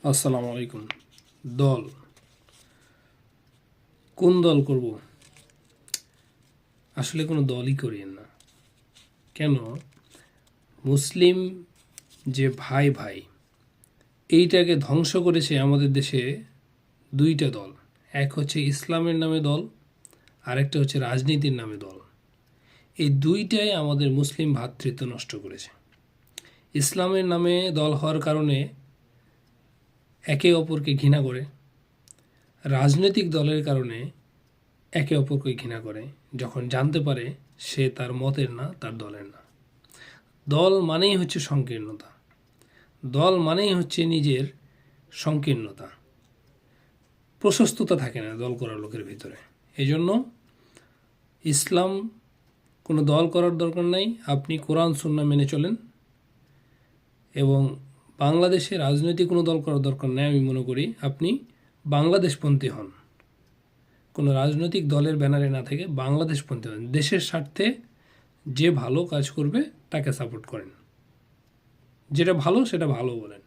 আসসালামু আলাইকুম। দল, কোন দল করব? আসলে কোনো দলই করিয়েন না। কেন? মুসলিম যে ভাই ভাই এইটাকে ধ্বংস করেছে আমাদের দেশে দুইটা দল। এক হচ্ছে ইসলামের নামে দল, আরেকটা হচ্ছে রাজনীতির নামে দল। এই দুইটাই আমাদের মুসলিম ভ্রাতৃত্ব নষ্ট করেছে। ইসলামের নামে দল হওয়ার কারণে একে অপরকে ঘৃণা করে, রাজনৈতিক দলের কারণে একে অপরকে ঘৃণা করে যখন জানতে পারে সে তার মতের না, তার দলের না। দল মানেই হচ্ছে সংকীর্ণতা, দল মানেই হচ্ছে নিজের সংকীর্ণতা, প্রশস্ততা থাকে না দল করার লোকের ভিতরে। এই জন্য ইসলাম কোনো দল করার দরকার নাই। আপনি কোরআন সুন্নাহ মেনে চলেন, এবং বাংলাদেশে রাজনৈতিক কোনো দল করার দরকার নেই। আমি মনে করি আপনি বাংলাদেশপন্থী হন, কোনো রাজনৈতিক দলের ব্যানারে না থেকে বাংলাদেশপন্থী হন। দেশের স্বার্থে যে ভালো কাজ করবে তাকে সাপোর্ট করেন, যেটা ভালো সেটা ভালো বলেন।